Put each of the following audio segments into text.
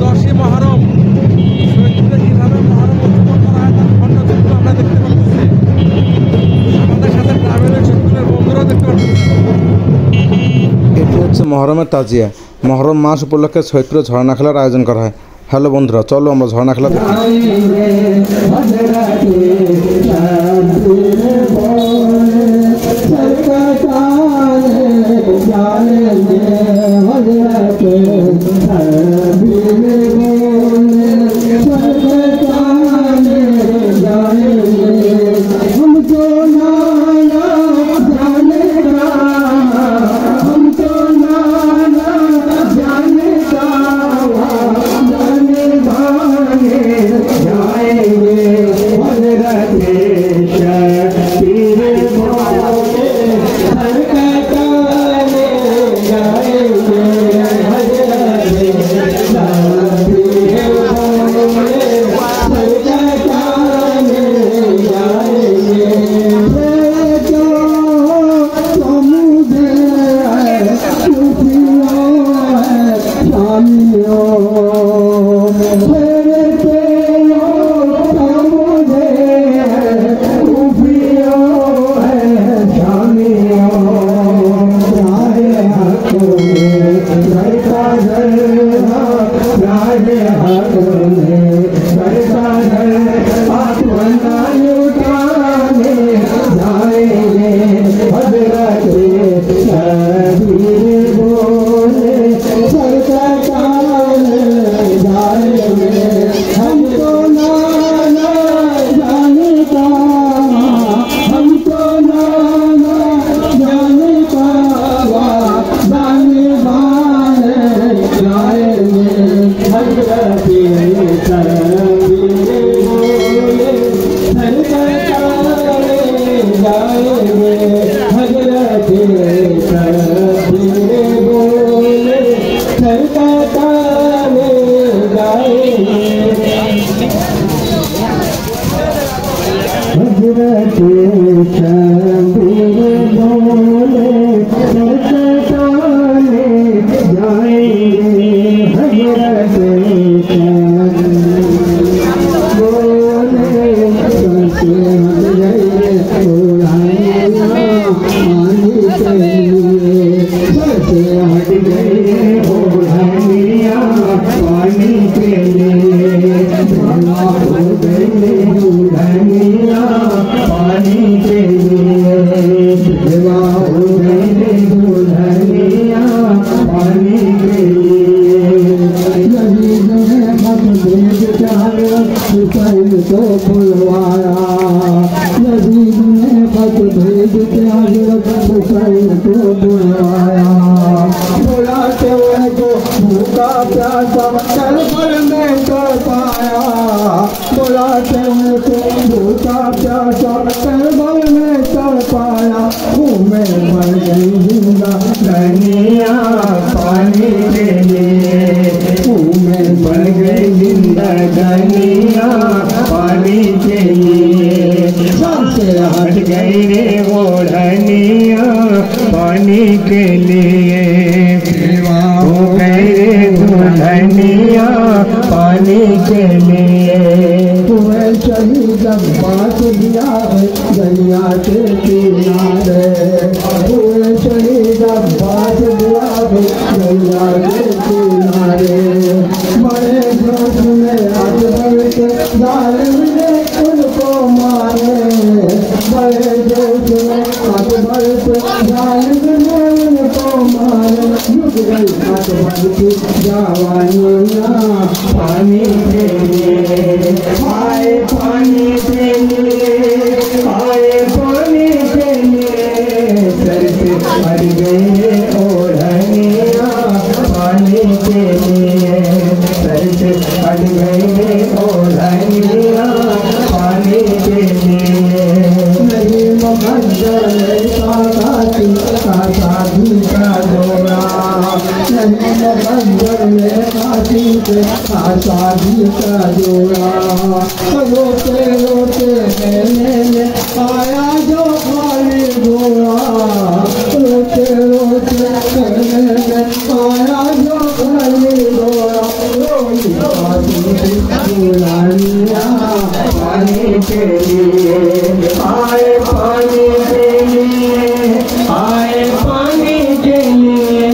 10ই মহরম শহীদদের কিভাবে মহরম উদযাপন করা হয় তার খণ্ডচিত্র আমরা দেখতে পাচ্ছি। আমাদের সাথে ট্রাভেলের শহীদদের বন্ধুরাও দেখতে পাচ্ছি। এটি হচ্ছে মহরমের তাজিয়া। মহরম মাস উপলক্ষে সৈয়দপুরে ঝর্ণা খেলার আয়োজন করা হয়। হ্যালো বন্ধুরা, চলো আমরা ঝর্ণা খেলা দেখি। उड़ानिया पानी के लिए आए पानी के लिए आए पानी के लिए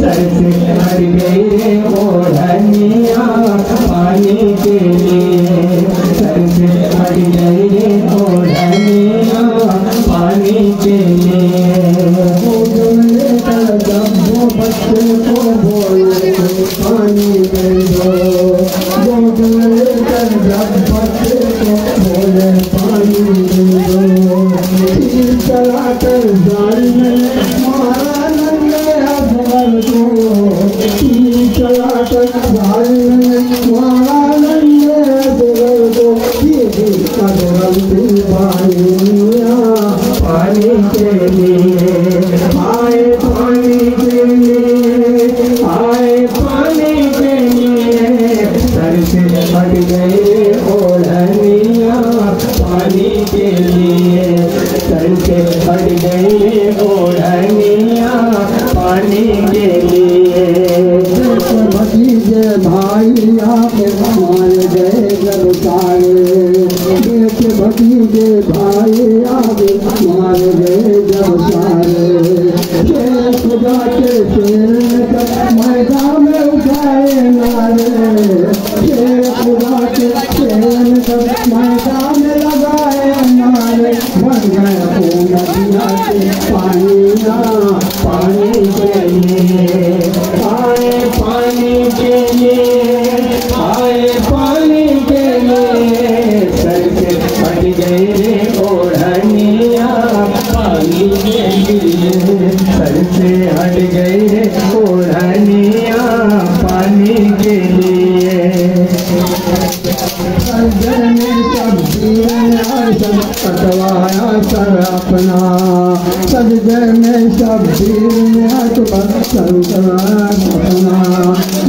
सर से हट गई रे ओढ़निया पानी के लिए सर से हट गई रे ओढ़निया पानी के लिए बच्चे को बोले पानी दे दो जब बच्चे को बोले पानी दे दो चला कर जारी में मारा नंगे अफगल को चला कर जारी में मारा नंगे अफगल को पानी के लिए आए पानी के लिए आए पानी के लिए सर से हट गए ओढ़निया पानी के लिए सर से हट गए ओढ़निया पानी के लिए भतीजे भाई आके मान गए जब सारे भतीजे भाई आगे मान गए जब सारे खुदा के शेर मैदान में उठाए नारे खुदा के शेर मैदान में लगाए नारे बन गए नदिया के पानिया पानी के लिए आए पानी के लिए आए पानी के लिए सर से हट गए रे ओढ़निया पानी के लिए सर से हट गए रे ओढ़निया पानी के लिए सब कटवाया सर अपना सजदे में सब अपना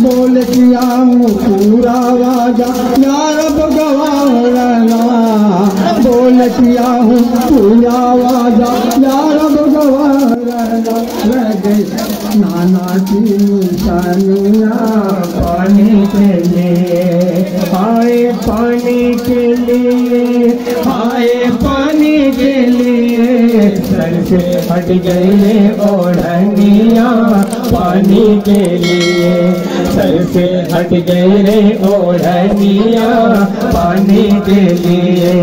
बोल किया हूँ पूरा वादा यार अब गवाह रहना बोल किया हूँ पूरा वादा यार अब गवाह रहना रह गई नाना की निशानियाँ पानी के लिए आए पानी के लिए आए पानी के लिए सर से हट गए ओढ़निया पानी के लिए सर से हट गए रे ओढ़निया पानी के लिए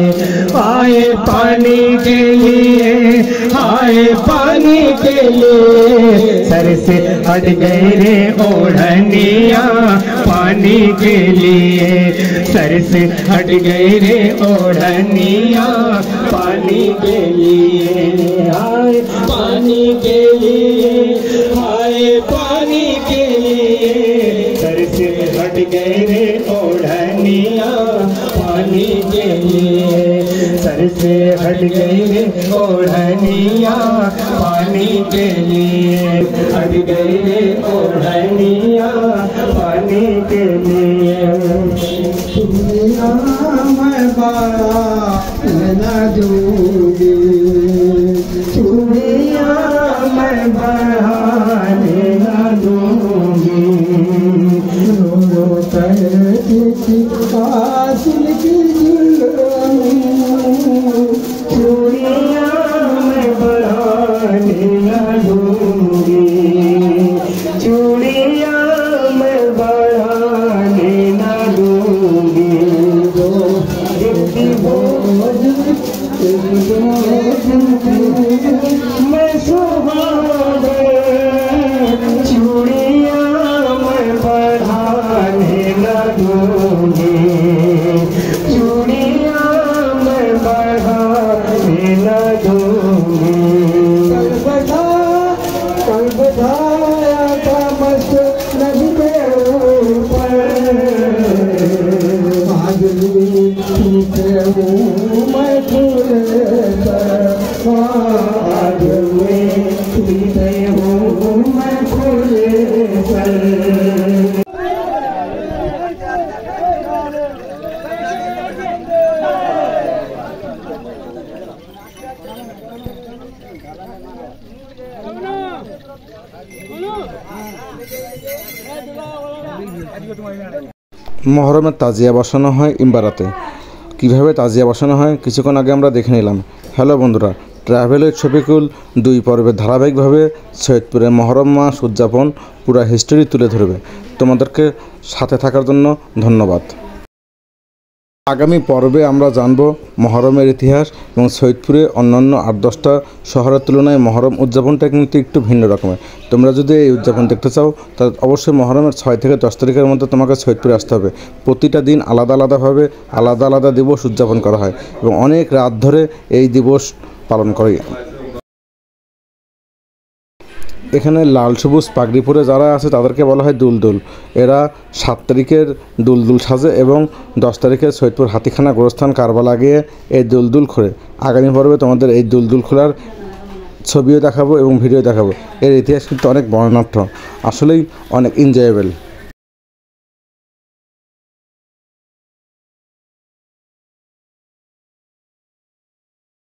आए पानी के लिए आए पानी के लिए सर से हट गए रे ओढ़निया पानी के लिए सर से हट गए रे ओढ़निया पानी के लिए आए पानी के लिए आए पानी के लिए सर से हट गए रे ओढ़निया पानी के लिए सर से हट गए रे ओढ़निया पानी के लिए हट गए रे ओढ़निया पानी के लिए मैं बारा न दूंगी चूड़िया मैं बढ़ाने न दूंगी रो रो कर हासिल की चूड़िया मैं बढ़ाने न दूंगी चूड़िया मैं बढ़ाने न दूंगी मैं सुहागे चूड़िया मैं बढ़ाने न दूंगी चूड़िया मैं बढ़ाने न दूंगी कल बताया था मस्त नदी के ऊपर मैं फूले आज में पीते हूँ मैं फूले মহরমের তাজিয়া বসানো হয় ইমবারাতে। কিভাবে তাজিয়া বসানো হয় কিছুক্ষণ আগে আমরা দেখে নিলাম। হ্যালো বন্ধুরা, ট্রাভেল উইথ শফিকুল 2 পর্বে ধারাবাহিকভাবে সৈয়দপুরে মহরম মাস উদযাপন পুরা হিস্টোরি তুলে ধরবে। তোমাদেরকে সাথে থাকার জন্য ধন্যবাদ। আগামী পর্বে আমরা জানব মহরমের ইতিহাস এবং সৈয়দপুরে অন্যান্য 8-10টা শহরের তুলনায় মহরম উদযাপনটা কিন্তু একটু ভিন্ন রকমের। তোমরা যদি এই উদযাপন দেখতে চাও তাহলে অবশ্যই মহরমের 6 থেকে 10 তারিখের মধ্যে তোমাকে সৈয়দপুরে আসতে হবে। প্রতিটা দিন আলাদা আলাদাভাবে আলাদা আলাদা দিবস উদযাপন করা হয় এবং অনেক রাত ধরে এই দিবস পালন করে। এখানে লাল সবুজ পাগড়ি পরে যারা আছে তাদেরকে বলা হয় দুলদুল। এরা 7 তারিখের দুলদুল সাজে এবং 10 তারিখে সৈয়দপুর হাতিখানা গোরস্থান কারবালা গিয়ে এই দুলদুল খোলে। আগামী পর্বে তোমাদের এই দুলদুল খোলার ছবিও দেখাবো এবং ভিডিও দেখাবো। এর ইতিহাস কিন্তু অনেক বর্ণাঢ্য, আসলেই অনেক এনজয়েবল।